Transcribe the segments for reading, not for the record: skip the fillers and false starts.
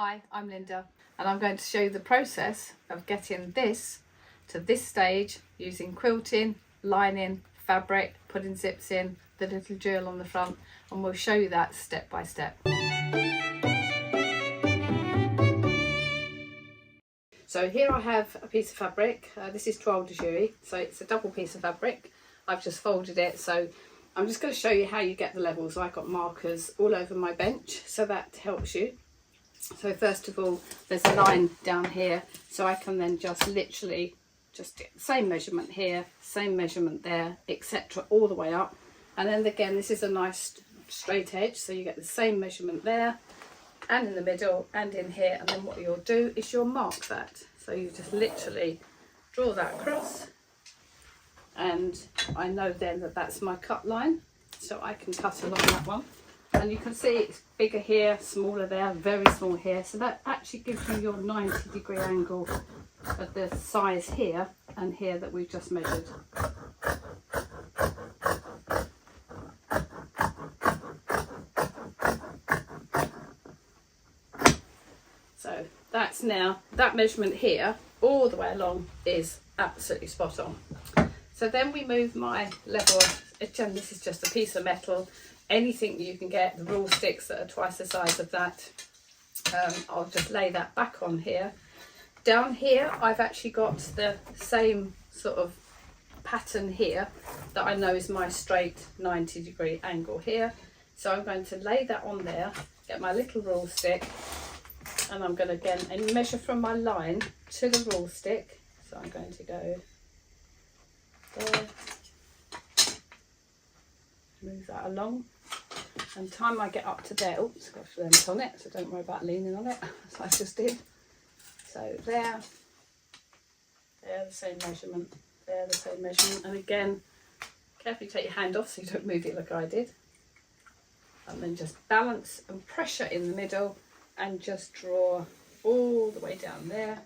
Hi, I'm Linda and I'm going to show you the process of getting this to this stage using quilting, lining, fabric, putting zips in, the little jewel on the front, and we'll show you that step by step. So here I have a piece of fabric. This is toile de Jouy, so it's a double piece of fabric. I've just folded it, so I'm just going to show you how you get the levels. I've got markers all over my bench, so that helps you. So first of all, there's a line down here, so I can then just literally just get the same measurement here, same measurement there, etc., all the way up. And then again, this is a nice straight edge, so you get the same measurement there and in the middle and in here. And then what you'll do is you'll mark that, so you just literally draw that across, and I know then that that's my cut line, so I can cut along that one. And you can see it's bigger here, smaller there, very small here, so that actually gives you your 90-degree angle of the size here and here that we've just measured. So that's now, that measurement here all the way along is absolutely spot on. So then we move my level, again this is just a piece of metal, anything you can get, the rule sticks that are twice the size of that. I'll just lay that back on here. Down here I've actually got the same sort of pattern here that I know is my straight 90-degree angle here. So I'm going to lay that on there, get my little rule stick, and I'm going to again and measure from my line to the rule stick. So I'm going to go there, move that along, and time I get up to there, oops, got a length on it, so don't worry about leaning on it, as I just did. So there, the same measurement, there, the same measurement, and again, carefully take your hand off so you don't move it like I did, and then just balance and pressure in the middle, and just draw all the way down there.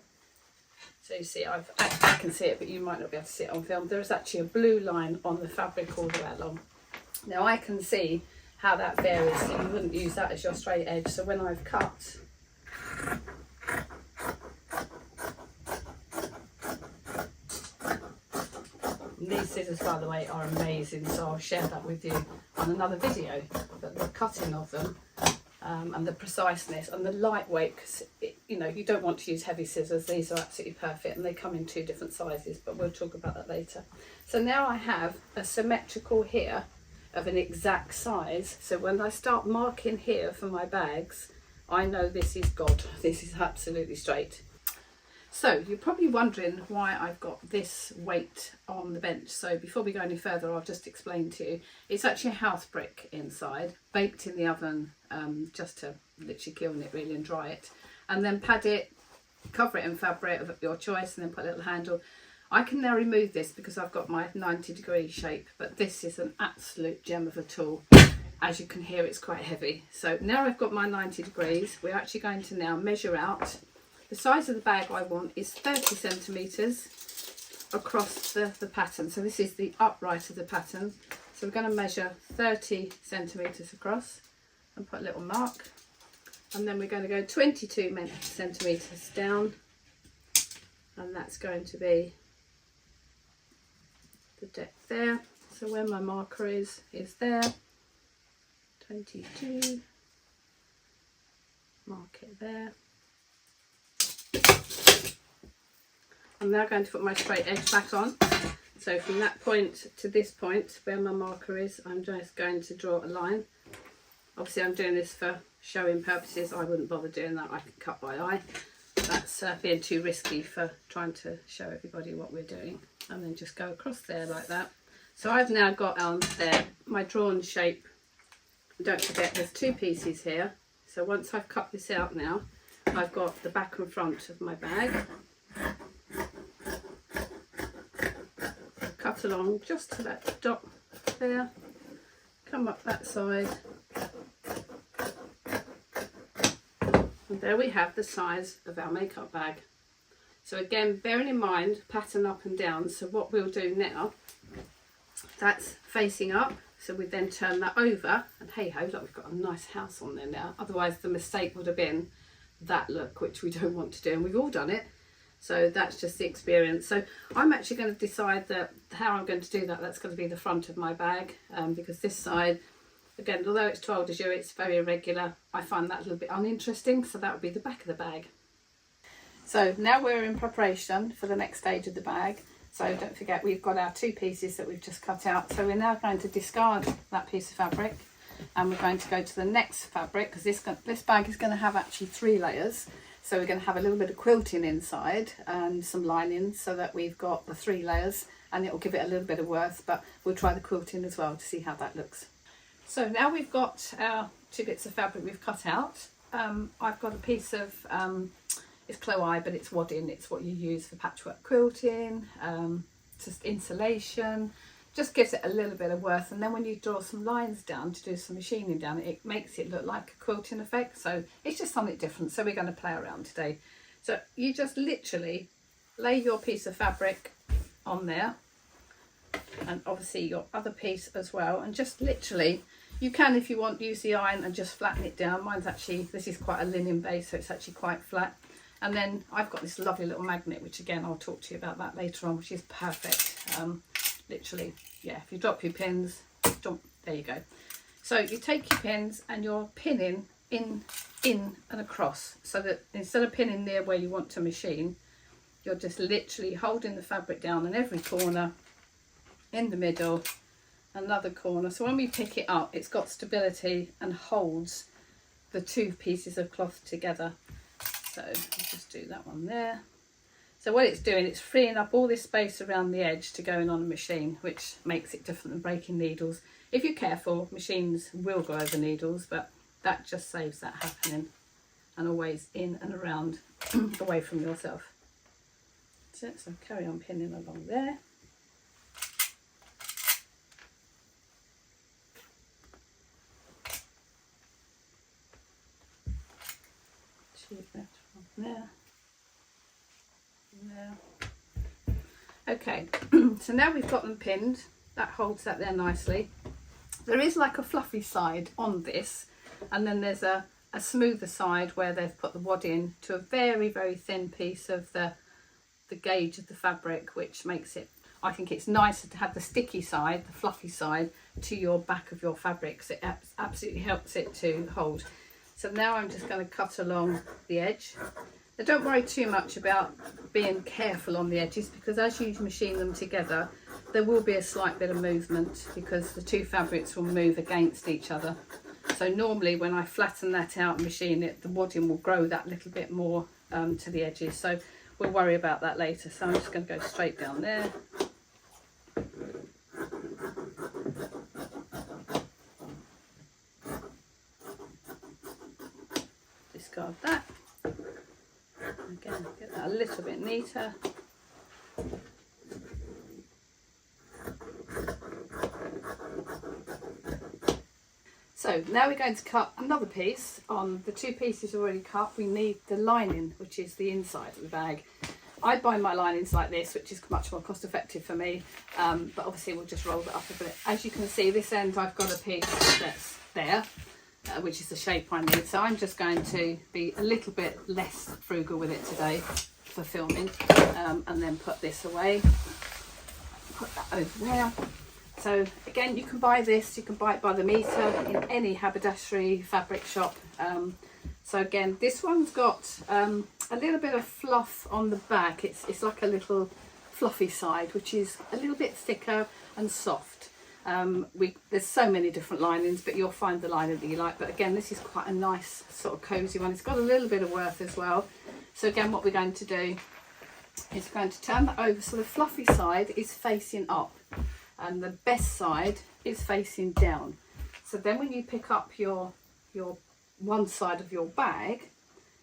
So you see, I can see it, but you might not be able to see it on film. There is actually a blue line on the fabric all the way along. Now I can see how that varies, so you wouldn't use that as your straight edge. So when I've cut, these scissors, by the way, are amazing, so I'll share that with you on another video, but the cutting of them and the preciseness and the lightweight, because you know, you don't want to use heavy scissors. These are absolutely perfect, and they come in 2 different sizes, but we'll talk about that later. So now I have a symmetrical here of an exact size, so when I start marking here for my bags, I know this is God, this is absolutely straight. So you're probably wondering why I've got this weight on the bench. So before we go any further, I'll just explain to you. It's actually a house brick inside, baked in the oven, just to literally kiln it really and dry it, and then pad it, cover it in fabric of your choice, and then put a little handle. I can now remove this because I've got my 90-degree shape, but this is an absolute gem of a tool. As you can hear, it's quite heavy. So now I've got my 90 degrees, we're actually going to now measure out. The size of the bag I want is 30 centimetres across the pattern. So this is the upright of the pattern. So we're going to measure 30 centimetres across and put a little mark. And then we're going to go 22 centimetres down. And that's going to be the depth there. So where my marker is there. 22. Mark it there. I'm now going to put my straight edge back on. So from that point to this point where my marker is, I'm just going to draw a line. Obviously I'm doing this for showing purposes. I wouldn't bother doing that, I can cut by eye. That's being too risky for trying to show everybody what we're doing. And then just go across there like that. So I've now got on there my drawn shape. Don't forget there's 2 pieces here. So once I've cut this out now, I've got the back and front of my bag. Cut along just to that dot there, come up that side, and there we have the size of our makeup bag. So again, bearing in mind pattern up and down, so what we'll do now, that's facing up, so we then turn that over, and hey ho, look, we've got a nice house on there now. Otherwise the mistake would have been that look, which we don't want to do, and we've all done it. So that's just the experience. So I'm actually going to decide that how I'm going to do that. That's going to be the front of my bag, because this side, again, although it's 12 de jour, it's very irregular. I find that a little bit uninteresting, so that would be the back of the bag. So now we're in preparation for the next stage of the bag. So don't forget, we've got our 2 pieces that we've just cut out. So we're now going to discard that piece of fabric, and we're going to go to the next fabric, because this bag is going to have actually 3 layers. So we're going to have a little bit of quilting inside and some lining, so that we've got the 3 layers, and it will give it a little bit of worth, but we'll try the quilting as well to see how that looks. So now we've got our 2 bits of fabric we've cut out. I've got a piece of, it's cloth, but it's wadding. It's what you use for patchwork quilting, just insulation. Just gives it a little bit of worth, and then when you draw some lines down to do some machining down, it makes it look like a quilting effect. So it's just something different, so we're going to play around today. So you just literally lay your piece of fabric on there, and obviously your other piece as well, and just literally, you can, if you want, use the iron and just flatten it down. Mine's actually, this is quite a linen base, so it's actually quite flat. And then I've got this lovely little magnet, which again I'll talk to you about that later on, which is perfect. Literally, yeah, if you drop your pins, there you go. So you take your pins and you're pinning in and across, so that instead of pinning near where you want to machine, you're just literally holding the fabric down in every corner, in the middle, another corner. So when we pick it up, it's got stability and holds the 2 pieces of cloth together. So I'll just do that one there. So what it's doing, it's freeing up all this space around the edge to go in on a machine, which makes it different than breaking needles. If you're careful, machines will go over needles, but that just saves that happening, and always in and around, away from yourself. So carry on pinning along there. 2 left from there. Okay, so now we've got them pinned. That holds that there nicely. There is like a fluffy side on this, and then there's a smoother side where they've put the wadding to a very, very thin piece of the gauge of the fabric, which makes it, I think it's nicer to have the sticky side, the fluffy side, to your back of your fabric, so it absolutely helps it to hold. So now I'm just going to cut along the edge. Now don't worry too much about being careful on the edges, because as you machine them together, there will be a slight bit of movement, because the 2 fabrics will move against each other. So normally when I flatten that out and machine it, the wadding will grow that little bit more to the edges. So we'll worry about that later. So I'm just going to go straight down there. Discard that. Again, get that a little bit neater. So now we're going to cut another piece. On the 2 pieces already cut, we need the lining, which is the inside of the bag. I buy my linings like this, which is much more cost effective for me, but obviously we'll just roll it up a bit. As you can see, this end I've got a piece that's there, which is the shape I need. So I'm just going to be a little bit less frugal with it today for filming, and then put this away, put that over there. So again, you can buy this, you can buy it by the metre in any haberdashery fabric shop. So again, this one's got a little bit of fluff on the back. It's like a little fluffy side, which is a little bit thicker and soft. There's so many different linings, but you'll find the lining that you like. But again, this is quite a nice sort of cosy one. It's got a little bit of worth as well. So again, what we're going to do is we're going to turn that over so the fluffy side is facing up and the best side is facing down. So then when you pick up your one side of your bag,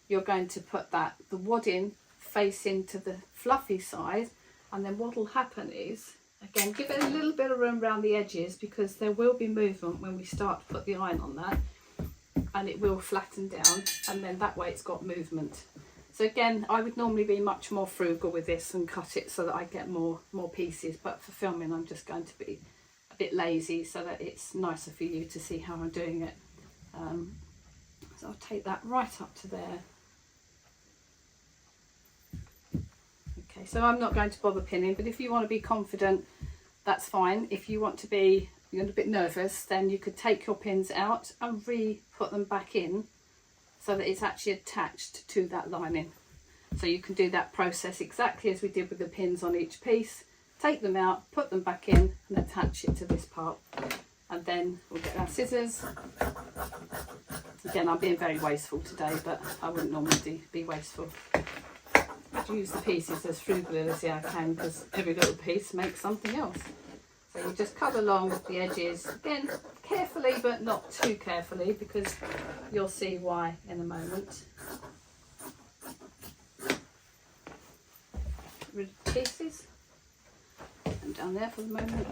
you're going to put the wadding facing to the fluffy side, and then what will happen is, again, give it a little bit of room around the edges, because there will be movement when we start to put the iron on that, and it will flatten down, and then that way it's got movement. So again, I would normally be much more frugal with this and cut it so that I get more pieces, but for filming I'm just going to be a bit lazy so that it's nicer for you to see how I'm doing it. So I'll take that right up to there, Okay, so I'm not going to bother pinning, but if you want to be confident, that's fine. If you want to be, you're a bit nervous, then you could take your pins out and re-put them back in so that it's actually attached to that lining. So you can do that process exactly as we did with the pins on each piece. Take them out, put them back in and attach it to this part. And then we'll get our scissors. Again, I'm being very wasteful today, but I wouldn't normally be wasteful. I use the pieces as frugally as I can because every little piece makes something else. So you just cut along the edges, again, carefully but not too carefully because you'll see why in a moment. Rid of the pieces. And down there for the moment.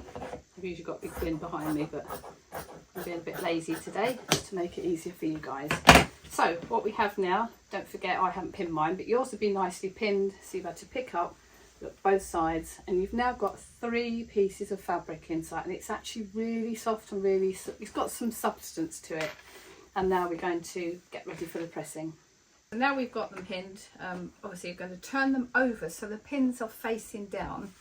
I've usually got a big bin behind me, but I'm being a bit lazy today just to make it easier for you guys. So what we have now, don't forget I haven't pinned mine, but yours will be nicely pinned, so you've had to pick up, look, both sides, and you've now got 3 pieces of fabric inside, and it's actually really soft and really, it's got some substance to it. And now we're going to get ready for the pressing. So now we've got them pinned, obviously you're going to turn them over so the pins are facing down.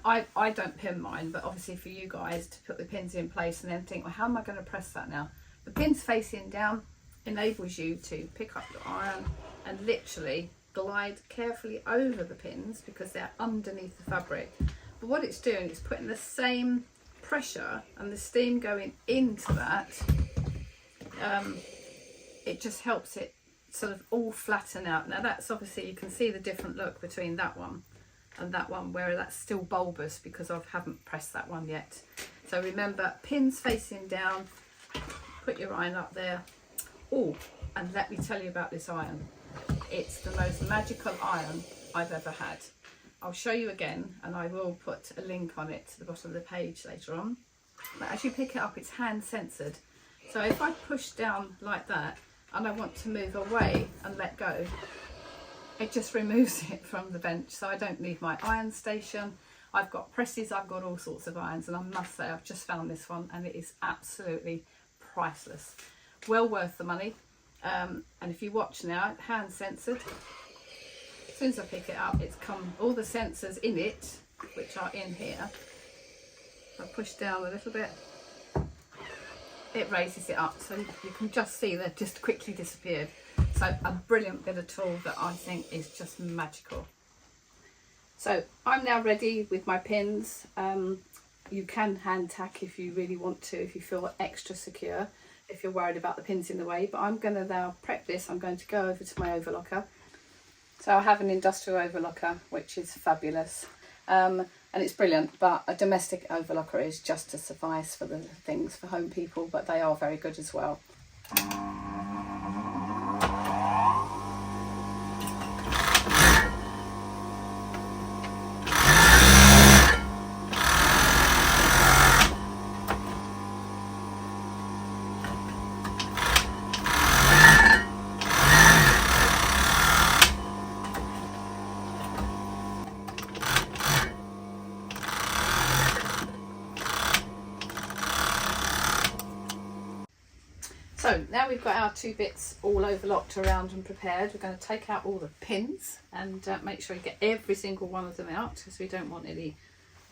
I don't pin mine, but obviously for you guys to put the pins in place and then think, well, how am I going to press that now? The pins facing down enables you to pick up your iron and literally glide carefully over the pins because they're underneath the fabric. But what it's doing is putting the same pressure and the steam going into that. It just helps it sort of all flatten out. Now that's obviously, you can see the different look between that one and that one, where that's still bulbous because I haven't pressed that one yet. So remember, pins facing down, put your iron up there. Oh, and let me tell you about this iron. It's the most magical iron I've ever had. I'll show you again, and I will put a link on it to the bottom of the page later on. But as you pick it up, it's hand censored. So if I push down like that and I want to move away and let go, it just removes it from the bench. So I don't need my iron station. I've got presses, I've got all sorts of irons, and I must say I've just found this one and it is absolutely priceless. Well worth the money. And if you watch now, hand censored. As soon as I pick it up, it's come, all the sensors in it, which are in here. I push down a little bit, it raises it up, so you can just see they've just quickly disappeared. So a brilliant bit of tool that I think is just magical. So I'm now ready with my pins. You can hand tack if you really want to, if you feel extra secure, if you're worried about the pins in the way. But I'm going to now prep this. I'm going to go over to my overlocker. So I have an industrial overlocker, which is fabulous. And it's brilliant, but a domestic overlocker is just to suffice for the things for home people, but they are very good as well. So now we've got our 2 bits all overlocked around and prepared, we're going to take out all the pins and make sure you get every single one of them out because we don't want any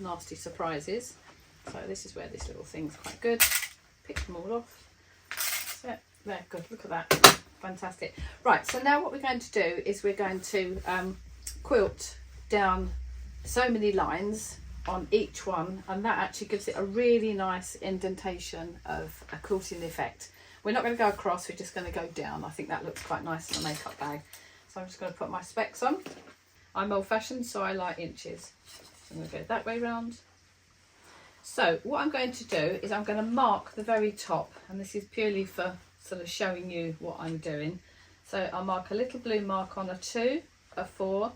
nasty surprises. So this is where this little thing's quite good. Pick them all off. So there, good, look at that, fantastic. Right, so now what we're going to do is we're going to quilt down so many lines on each one, and that actually gives it a really nice indentation of a quilting effect. We're not going to go across, we're just going to go down. I think that looks quite nice in a makeup bag. So I'm just going to put my specs on. I'm old fashioned, so I like inches. So I'm going to go that way round. So what I'm going to do is I'm going to mark the very top, and this is purely for sort of showing you what I'm doing. So I'll mark a little blue mark on a 2, a 4,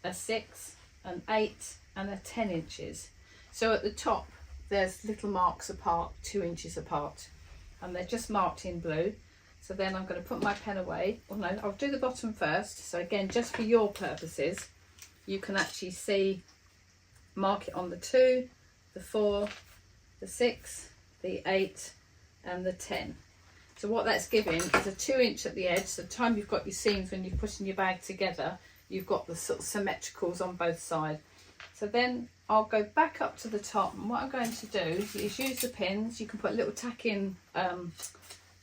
a 6, an 8 and a 10 inches. So at the top there's little marks apart, 2 inches apart, and they're just marked in blue. So then I'm going to put my pen away. Oh no, I'll do the bottom first. So again, just for your purposes, you can actually see, mark it on the 2, the 4, the 6, the 8 and the 10. So what that's giving is a 2 inch at the edge. So the time you've got your seams when you're putting your bag together, you've got the sort of symmetricals on both sides. So then I'll go back up to the top, and what I'm going to do is use the pins. You can put little tack-in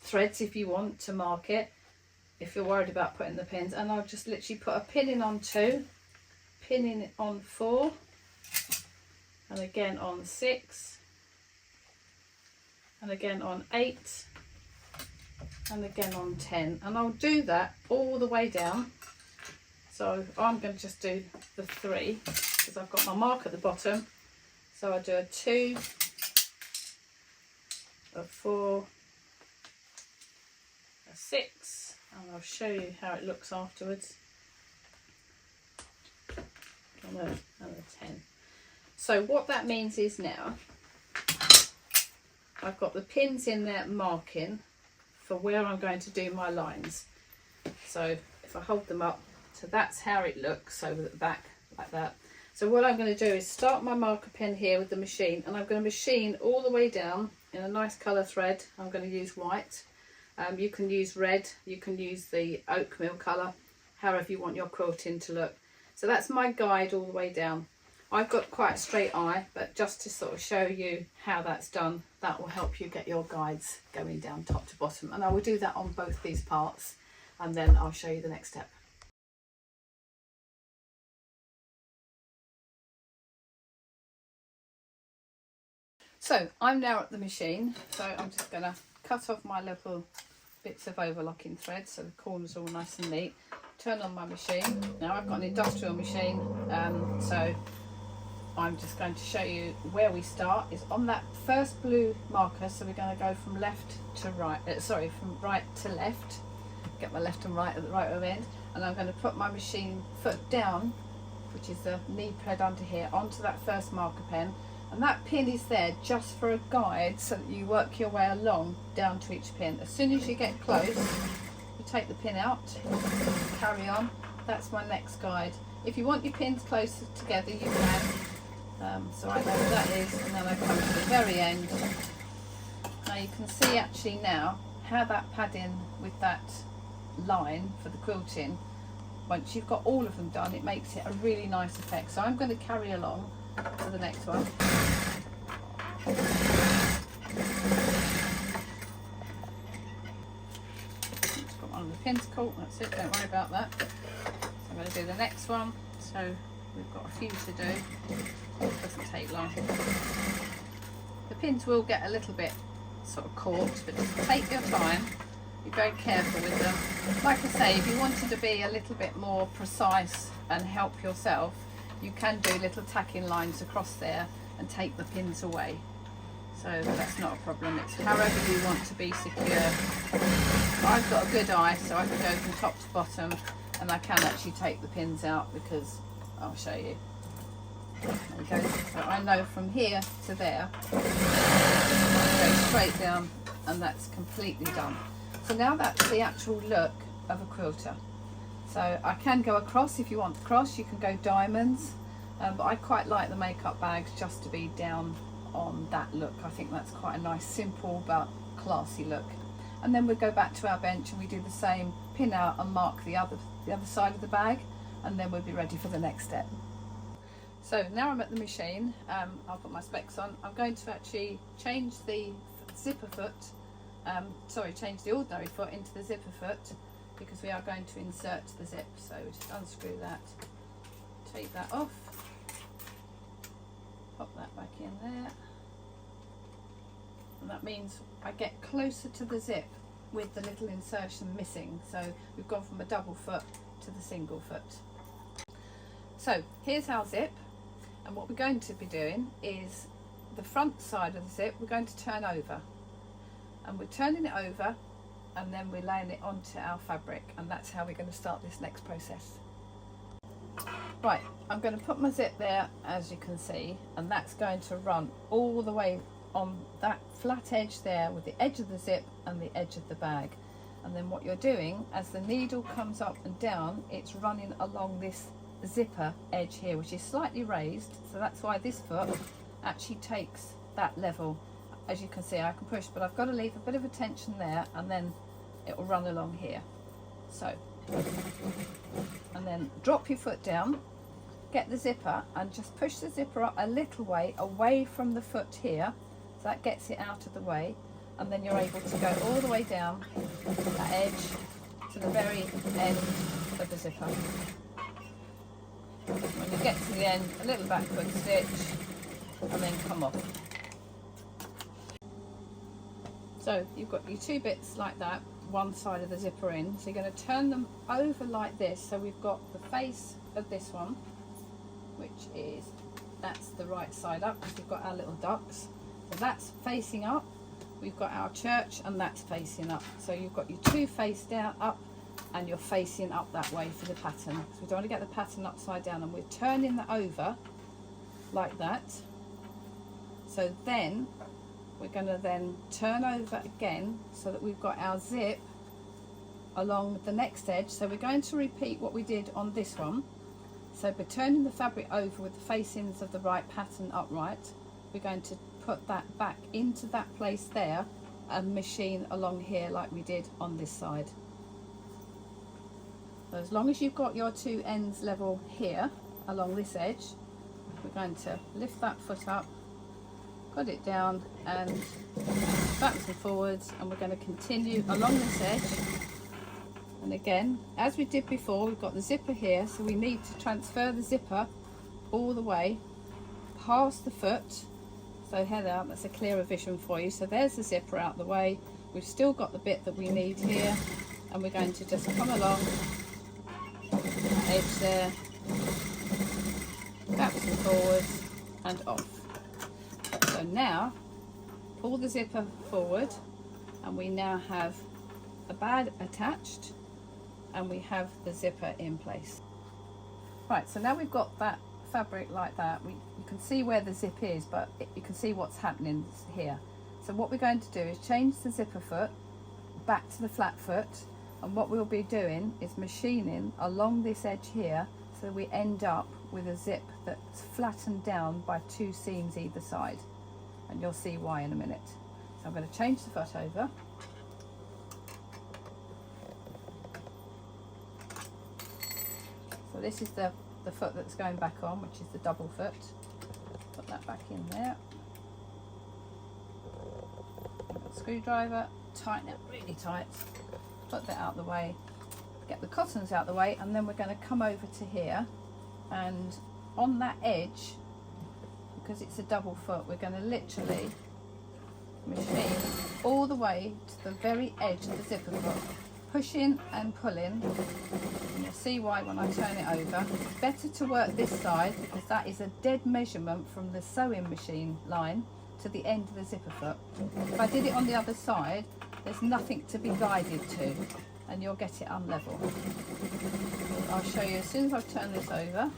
threads if you want to mark it, if you're worried about putting the pins. And I'll just literally put a pin in on 2, pin in on 4, and again on 6, and again on 8, and again on 10. And I'll do that all the way down. So I'm going to just do the 3 because I've got my mark at the bottom. So I do a 2, a 4, a 6, and I'll show you how it looks afterwards, and a 10. So what that means is now I've got the pins in there marking for where I'm going to do my lines. So if I hold them up, so that's how it looks over the back like that. So what I'm going to do is start my marker pen here with the machine, and I'm going to machine all the way down in a nice colour thread. I'm going to use white. You can use red, you can use the oatmeal colour, however you want your quilting to look. So that's my guide all the way down. I've got quite a straight eye, but just to sort of show you how that's done, that will help you get your guides going down top to bottom. And I will do that on both these parts, and then I'll show you the next step. So I'm now at the machine, so I'm just going to cut off my little bits of overlocking thread so the corners are all nice and neat. Turn on my machine. Now I've got an industrial machine, so I'm just going to show you where we start is on that first blue marker. So we're going to go from left to right, from right to left. Get my left and right at the right end, and I'm going to put my machine foot down, which is the knee pad under here, onto that first marker pen. And that pin is there just for a guide so that you work your way along down to each pin. As soon as you get close, you take the pin out, carry on. That's my next guide. If you want your pins closer together, you can. So I know what that is, and then I come to the very end. Now you can see actually now how that padding with that line for the quilting, once you've got all of them done, it makes it a really nice effect. So I'm going to carry along to the next one. Just got one of the pins caught, that's it, don't worry about that. So I'm going to do the next one. So we've got a few to do, it doesn't take long. The pins will get a little bit sort of caught, but just take your time, be very careful with them. Like I say, if you wanted to be a little bit more precise and help yourself, you can do little tacking lines across there and take the pins away. So that's not a problem. It's however you want to be secure. I've got a good eye, so I can go from top to bottom, and I can actually take the pins out because I'll show you. There you go. So I know from here to there, I go straight down, and that's completely done. So now that's the actual look of a quilter. So I can go across if you want to cross, you can go diamonds, but I quite like the makeup bags just to be down on that look. I think that's quite a nice, simple but classy look. And then we go back to our bench and we do the same, pin out and mark the other side of the bag, and then we'll be ready for the next step. So now I'm at the machine, I'll put my specs on. I'm going to actually change the zipper foot, change the ordinary foot into the zipper foot, because we are going to insert the zip. So we just unscrew that, take that off, pop that back in there, and that means I get closer to the zip with the little insertion missing. So we've gone from a double foot to the single foot. So here's our zip, and what we're going to be doing is the front side of the zip we're going to turn over, and we're turning it over and then we're laying it onto our fabric, and that's how we're going to start this next process. Right, I'm going to put my zip there, as you can see, and that's going to run all the way on that flat edge there with the edge of the zip and the edge of the bag. And then what you're doing, as the needle comes up and down, it's running along this zipper edge here, which is slightly raised, so that's why this foot actually takes that level. As you can see, I can push, but I've got to leave a bit of a tension there, and then it will run along here. So, and then then drop your foot down, get the zipper and just push the zipper up a little way away from the foot here, so that gets it out of the way, and then you're able to go all the way down that edge to the very end of the zipper. When you get to the end, a little backward stitch and then come off. So you've got your two bits like that, one side of the zipper in, so you're going to turn them over like this. So we've got the face of this one, which is, that's the right side up because we've got our little ducks, so that's facing up. We've got our church and that's facing up, so you've got your two face down up and you're facing up that way for the pattern, so we don't want to get the pattern upside down, and we're turning that over like that. So then we're going to then turn over again so that we've got our zip along the next edge. So we're going to repeat what we did on this one. So we're turning the fabric over with the facings of the right pattern upright. We're going to put that back into that place there and machine along here like we did on this side. So as long as you've got your two ends level here along this edge, we're going to lift that foot up, put it down and backwards and forwards, and we're going to continue along this edge. And again, as we did before, we've got the zipper here, so we need to transfer the zipper all the way past the foot. So Heather, that's a clearer vision for you. So there's the zipper out the way. We've still got the bit that we need here, and we're going to just come along that edge there, backwards and forwards and off. So now pull the zipper forward, and we now have a bag attached and we have the zipper in place. Right, so now we've got that fabric like that, you can see where the zip is, but you can see what's happening here. So what we're going to do is change the zipper foot back to the flat foot, and what we'll be doing is machining along this edge here, so we end up with a zip that's flattened down by two seams either side, and you'll see why in a minute. So I'm going to change the foot over. So this is the foot that's going back on, which is the double foot. Put that back in there. Got a screwdriver, tighten it really tight, put that out the way, get the cottons out the way, and then we're going to come over to here, and on that edge, because it's a double foot, we're going to literally machine all the way to the very edge of the zipper foot, pushing and pulling. And you'll see why when I turn it over. It's better to work this side because that is a dead measurement from the sewing machine line to the end of the zipper foot. If I did it on the other side, there's nothing to be guided to, and you'll get it unlevel. I'll show you as soon as I've turned this over,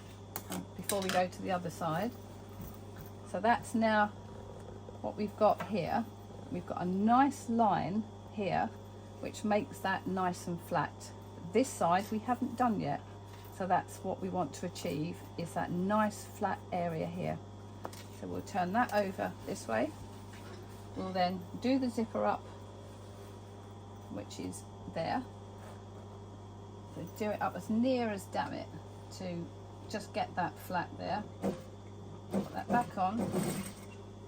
before we go to the other side. So that's now what we've got here. We've got a nice line here which makes that nice and flat. This side we haven't done yet, so that's what we want to achieve, is that nice flat area here. So we'll turn that over this way. We'll then do the zipper up, which is there. So do it up as near as damn it to just get that flat there. Put that back on,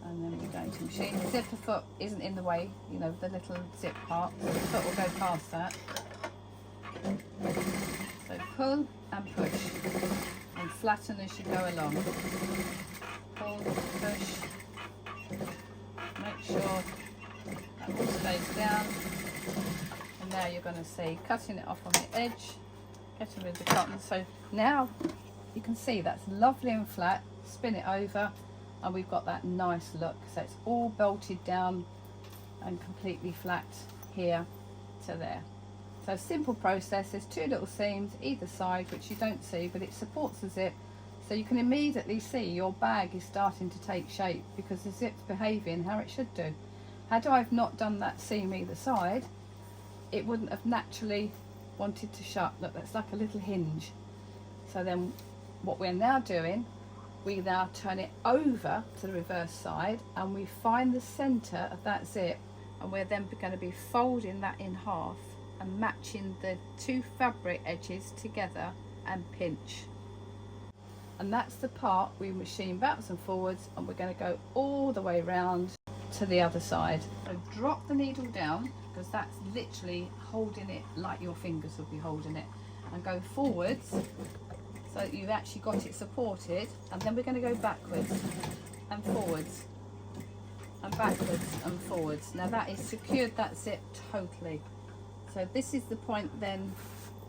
and then we're going to machine. The zipper foot isn't in the way, you know, the little zip part, so the foot will go past that. So pull and push and flatten as you go along. Pull, push, make sure that all stays down. And now you're going to see cutting it off on the edge, getting rid of the cotton. So now you can see that's lovely and flat. Spin it over and we've got that nice look. So it's all bolted down and completely flat here to there. So simple process. There's two little seams either side which you don't see, but it supports the zip, so you can immediately see your bag is starting to take shape because the zip's behaving how it should do. Had I not done that seam either side, it wouldn't have naturally wanted to shut. Look, that's like a little hinge. So then what we're now doing, we now turn it over to the reverse side and we find the center of that zip, and we're then going to be folding that in half and matching the two fabric edges together and pinch. And that's the part we machine backwards and forwards, and we're going to go all the way round to the other side. So drop the needle down, because that's literally holding it like your fingers would be holding it, and go forwards so that you've actually got it supported, and then we're going to go backwards and forwards and backwards and forwards. Now that is secured that zip totally. So this is the point then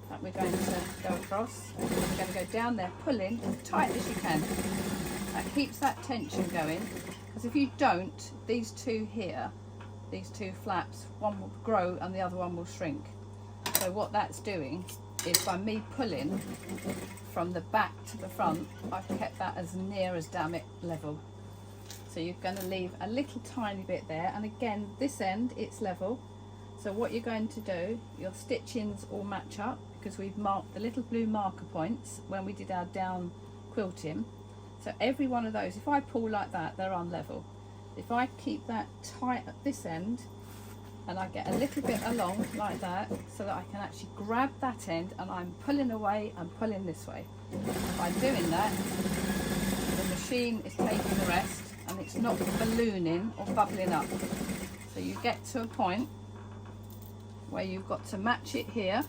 that we're going to go across. We're going to go down there, pulling as tight as you can. That keeps that tension going, because if you don't, these two here, these two flaps, one will grow and the other one will shrink. So what that's doing is, by me pulling from the back to the front, I've kept that as near as damn it level. So you're going to leave a little tiny bit there, and again this end it's level. So what you're going to do, your stitchings all match up, because we've marked the little blue marker points when we did our down quilting. So every one of those, if I pull like that, they're on level. If I keep that tight at this end and I get a little bit along like that, so that I can actually grab that end and I'm pulling away and pulling this way. By doing that, the machine is taking the rest and it's not ballooning or bubbling up. So you get to a point where you've got to match it here.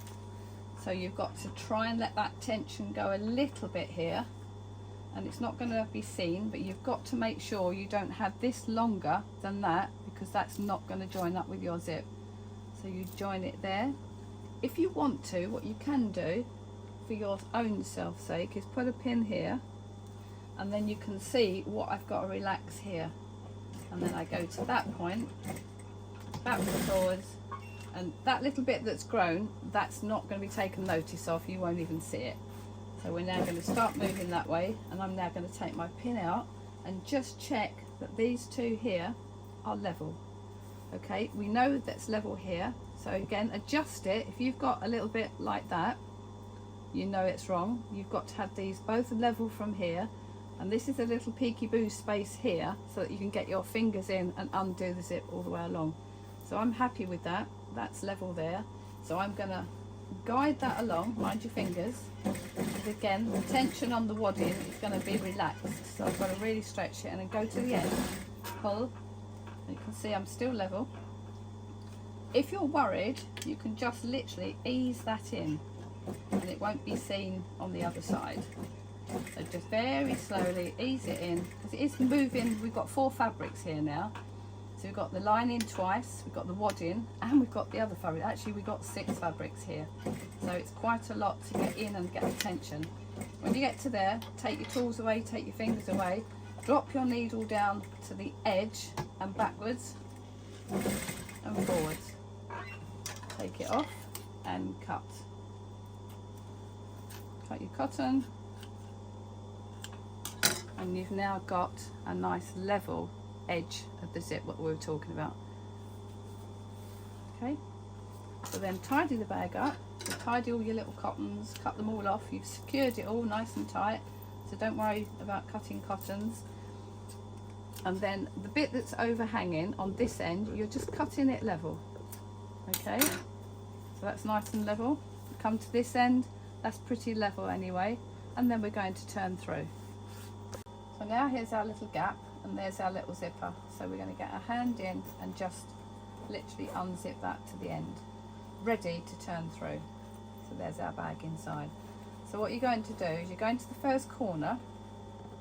So you've got to try and let that tension go a little bit here, and it's not going to be seen, but you've got to make sure you don't have this longer than that, because that's not going to join up with your zip. So you join it there. If you want to, what you can do for your own self sake is put a pin here, and then you can see what I've got to relax here, and then I go to that point, backwards and forwards, and that little bit that's grown, that's not going to be taken notice of, you won't even see it. So we're now going to start moving that way, and I'm now going to take my pin out and just check that these two here are level. Okay, we know that's level here, so again adjust it. If you've got a little bit like that, you know it's wrong. You've got to have these both level from here, and this is a little peekaboo space here, so that you can get your fingers in and undo the zip all the way along. So I'm happy with that, that's level there. So I'm going to guide that along, mind your fingers, because again the tension on the wadding is going to be relaxed, so I've got to really stretch it and then go to the end, pull, and you can see I'm still level. If you're worried, you can just literally ease that in and it won't be seen on the other side. So just very slowly ease it in, because it is moving. We've got 4 fabrics here now. So we've got the lining twice, we've got the wadding, and we've got the other fabric. Actually we've got 6 fabrics here, so it's quite a lot to get in and get the tension. When you get to there, take your tools away, take your fingers away, drop your needle down to the edge and backwards and forwards. Take it off and cut. Cut your cotton, and you've now got a nice level edge of the zip, what we were talking about. Okay, so then tidy the bag up. So tidy all your little cottons, cut them all off. You've secured it all nice and tight, so don't worry about cutting cottons. And then the bit that's overhanging on this end, you're just cutting it level. Okay, so that's nice and level. Come to this end, that's pretty level anyway, and then we're going to turn through. So now here's our little gap, and there's our little zipper. So we're going to get our hand in and just literally unzip that to the end, ready to turn through. So there's our bag inside. So what you're going to do is you're going to the first corner,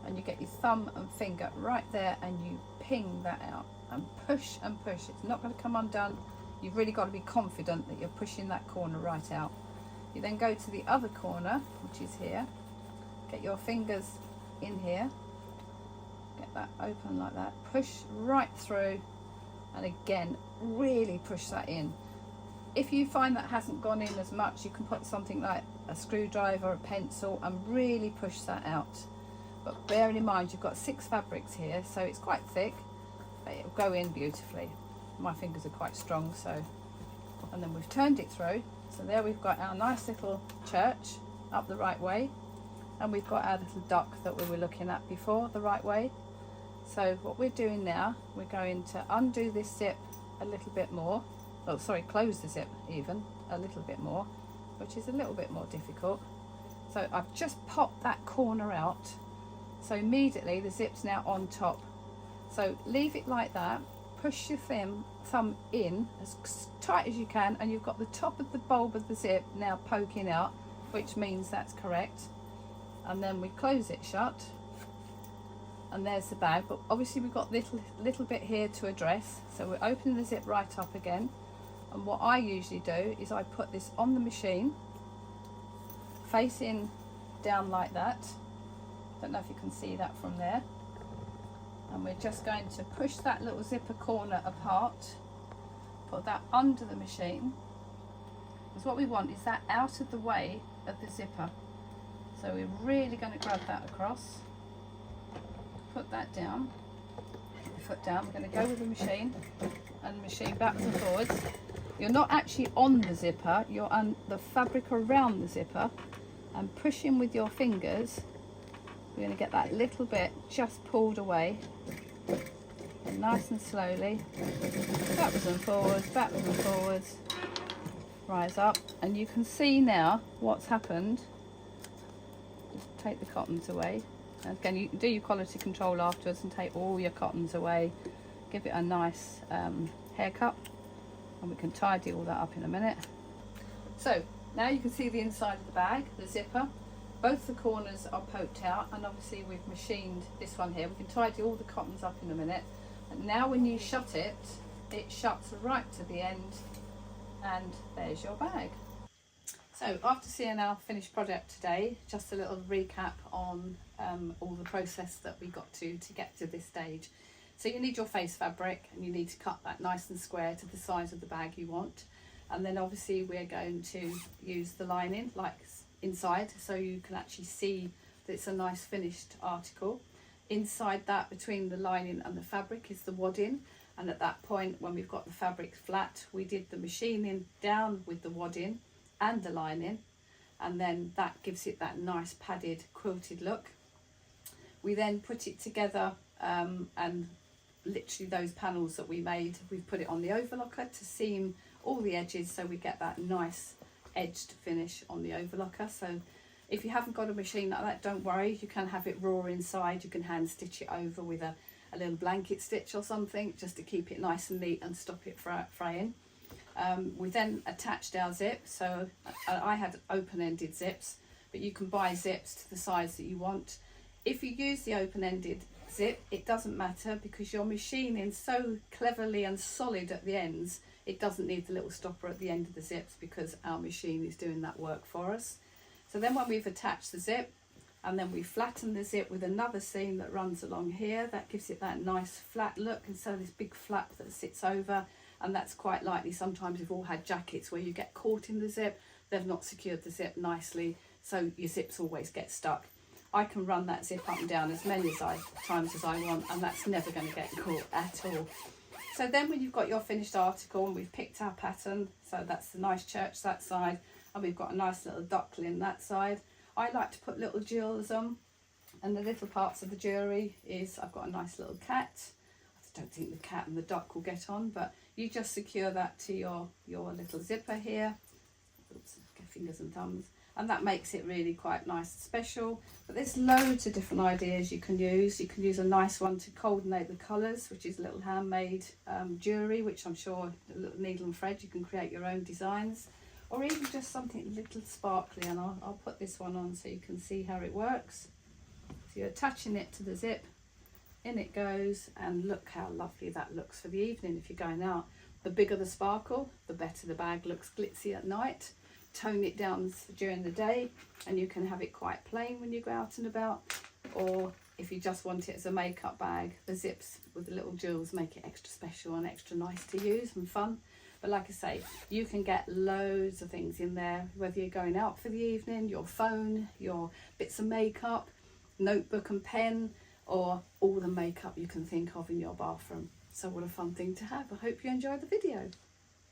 and you get your thumb and finger right there, and you ping that out and push and push. It's not going to come undone. You've really got to be confident that you're pushing that corner right out. You then go to the other corner, which is here. Get your fingers in here, get that open like that, push right through, and again really push that in. If you find that hasn't gone in as much, you can put something like a screwdriver or a pencil and really push that out. But bearing in mind you've got 6 fabrics here, so it's quite thick, but it'll go in beautifully. My fingers are quite strong, so. And then we've turned it through, so there we've got our nice little church up the right way, and we've got our little duck that we were looking at before the right way. So what we're doing now, we're going to undo this zip a little bit more. Oh, sorry, close the zip even a little bit more, which is a little bit more difficult. So I've just popped that corner out, so immediately the zip's now on top. So leave it like that, push your thumb in as tight as you can, and you've got the top of the bulb of the zip now poking out, which means that's correct. And then we close it shut, and there's the bag. But obviously we've got little bit here to address, so we're opening the zip right up again. And what I usually do is I put this on the machine, facing down like that. Don't know if you can see that from there. And we're just going to push that little zipper corner apart, put that under the machine, because what we want is that out of the way of the zipper. So we're really going to grab that across, put that down, put the foot down. We're going to go with the machine and the machine backwards and forwards. You're not actually on the zipper, you're on the fabric around the zipper, and pushing with your fingers. We're going to get that little bit just pulled away, and nice and slowly, backwards and forwards, rise up. And you can see now what's happened. Just take the cottons away. And again, you can do your quality control afterwards and take all your cottons away, give it a nice haircut, and we can tidy all that up in a minute. So now you can see the inside of the bag, the zipper. Both the corners are poked out, and obviously we've machined this one here. We can tidy all the cottons up in a minute. And now when you shut it, it shuts right to the end, and there's your bag. So after seeing our finished project today, just a little recap on all the process that we got to get to this stage. So you need your face fabric, and you need to cut that nice and square to the size of the bag you want. And then obviously we're going to use the lining like inside, so you can actually see that it's a nice finished article. Inside that, between the lining and the fabric, is the wadding, and at that point, when we've got the fabric flat, we did the machining down with the wadding and the lining, and then that gives it that nice padded quilted look. We then put it together, and literally those panels that we made, we've put it on the overlocker to seam all the edges, so we get that nice edged finish on the overlocker. So if you haven't got a machine like that, don't worry, you can have it raw inside. You can hand stitch it over with a little blanket stitch or something, just to keep it nice and neat and stop it fraying. We then attached our zip. So I had open-ended zips, but you can buy zips to the size that you want. If you use the open-ended zip, it doesn't matter, because your machining so cleverly and solid at the ends, it doesn't need the little stopper at the end of the zips, because our machine is doing that work for us. So then when we've attached the zip, and then we flatten the zip with another seam that runs along here, that gives it that nice flat look instead of this big flap that sits over. And that's quite likely, sometimes we've all had jackets where you get caught in the zip, they've not secured the zip nicely, so your zips always get stuck. I can run that zip up and down as many times as I want, and that's never going to get caught at all. So then when you've got your finished article, and we've picked our pattern, so that's the nice church that side, and we've got a nice little duckling that side. I like to put little jewels on, and the little parts of the jewellery is, I've got a nice little cat. I don't think the cat and the duck will get on, but you just secure that to your little zipper here. Oops, fingers and thumbs. And that makes it really quite nice and special. But there's loads of different ideas you can use. You can use a nice one to coordinate the colours, which is a little handmade jewellery, which I'm sure, a little needle and thread, you can create your own designs. Or even just something a little sparkly, and I'll put this one on so you can see how it works. So you're attaching it to the zip, in it goes, and look how lovely that looks for the evening if you're going out. The bigger the sparkle, the better the bag looks glitzy at night. Tone it down during the day, and you can have it quite plain when you go out and about. Or if you just want it as a makeup bag, the zips with the little jewels make it extra special and extra nice to use and fun. But like I say, you can get loads of things in there, whether you're going out for the evening, your phone, your bits of makeup, notebook and pen, or all the makeup you can think of in your bathroom. So what a fun thing to have. I hope you enjoyed the video.